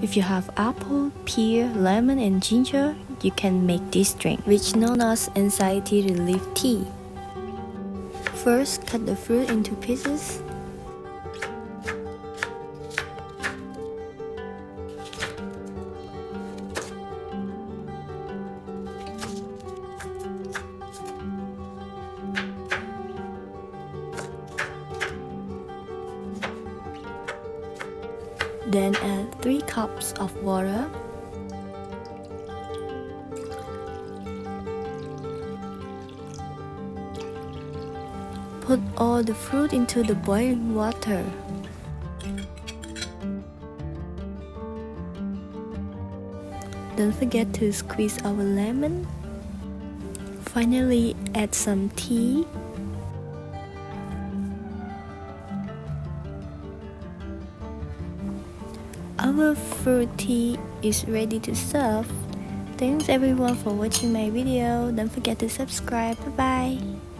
If you have apple, pear, lemon, and ginger, you can make this drink, which known as anxiety relief tea. First, cut the fruit into pieces. Then add 3 cups of water. Put all the fruit into the boiling water. Don't forget to squeeze our lemon. Finally, add some tea. Our fruit tea is ready to serve. Thanks everyone for watching my video. Don't forget to subscribe. Bye bye.